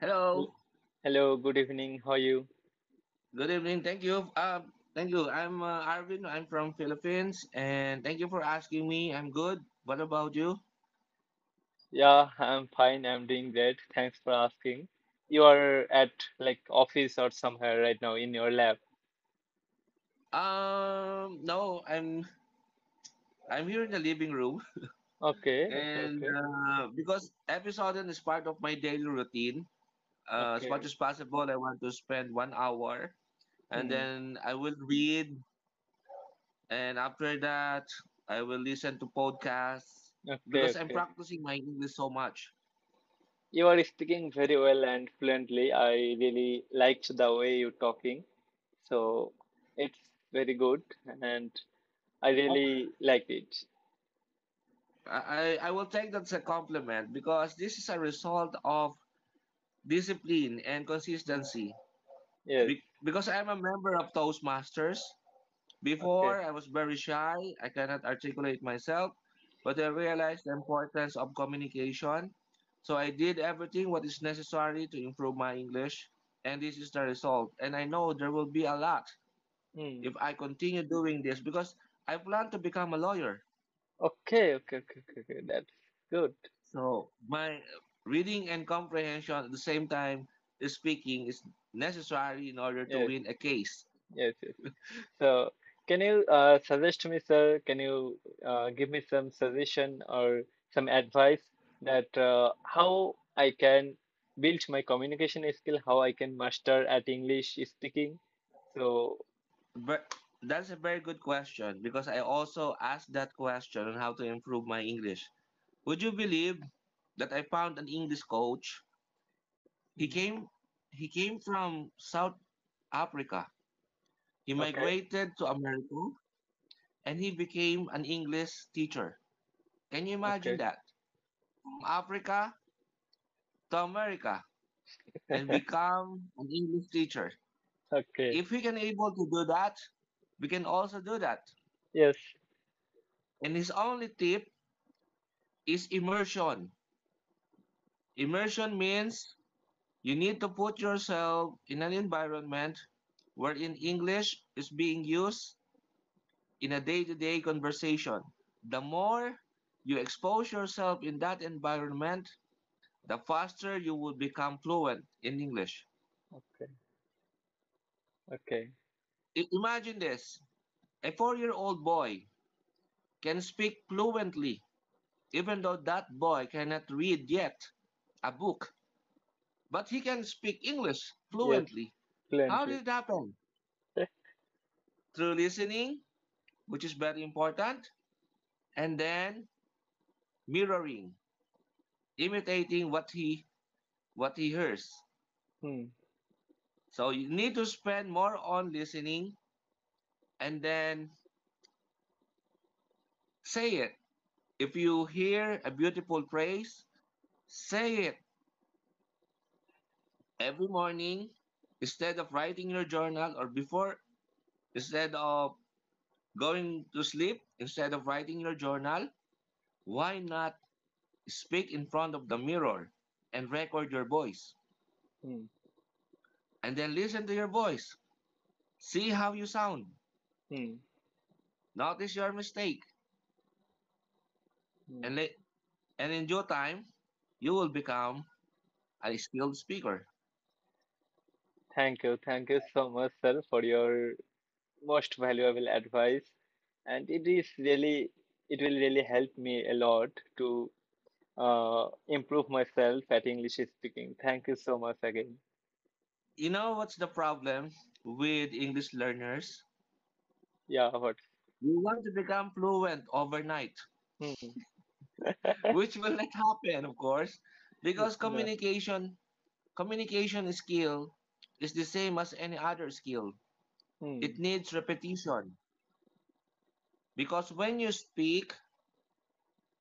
Hello. Hel- Hello, good evening. How are you? Good evening. Thank you. Thank you. I'm Arvin. I'm from Philippines, and thank you for asking me. I'm good. What about you? Yeah, I'm fine. I'm doing great. Thanks for asking. You are at like office or somewhere right now in your lab. No, I'm here in the living room, Okay, okay, and okay. because episode is part of my daily routine. As much Okay. as possible, I want to spend 1 hour, and Hmm. then I will read, and after that, I will listen to podcasts Okay, because I'm okay. practicing my English so much. You are speaking very well and fluently. I really liked the way you're talking. So it's very good and I really like it. I will take that as a compliment because this is a result of discipline and consistency. Yes. Because I'm a member of Toastmasters. Okay. Before, I was very shy. I cannot articulate myself, but I realized the importance of communication. So I did everything what is necessary to improve my English, and this is the result. And I know there will be a lot Hmm. if I continue doing this because I plan to become a lawyer. Okay, okay, okay, okay, okay. That's good. So my reading and comprehension at the same time is speaking is necessary in order to Yes. win a case. Yes, yes. So, can you suggest me, sir? Can you give me some suggestion or some advice that how I can build my communication skill, how I can master at English speaking? So, But that's a very good question because I also asked that question on how to improve my English. Would you believe that I found an English coach? He mhm. came he came from South Africa. He Okay, migrated to America and he became an English teacher. Can you imagine okay, that? From Africa to America and become an English teacher. okay. If we can able to do that, we can also do that. Yes, And his only tip is immersion. Immersion means you need to put yourself in an environment wherein English is being used in a day-to-day conversation. The more you expose yourself in that environment, the faster you will become fluent in English. okay, okay. Imagine this. A 4-year-old boy can speak fluently even though that boy cannot read yet a book, but he can speak English Yes, fluently. How fluently. did it happen? Through listening, which is very important, and then mirroring, imitating what he hears. Hmm. So you need to spend more on listening and then say it. If you hear a beautiful phrase, say it every morning instead of writing your journal or before instead of going to sleep instead of writing your journal. Why not speak in front of the mirror and record your voice Hmm. and then listen to your voice? See how you sound. Hmm. Notice your mistake, Hmm. and in due time, you will become a skilled speaker. Thank you so much, sir, for your most valuable advice, and it will really help me a lot to improve myself at English speaking. Thank you so much again. You know what's the problem with English learners? Yeah, what? We want to become fluent overnight, Hmm. which will not happen, of course, because No. communication skill is the same as any other skill. It Hmm. needs repetition because when you speak,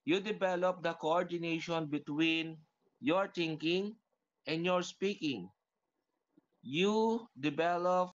you develop the coordination between your thinking and your speaking. You develop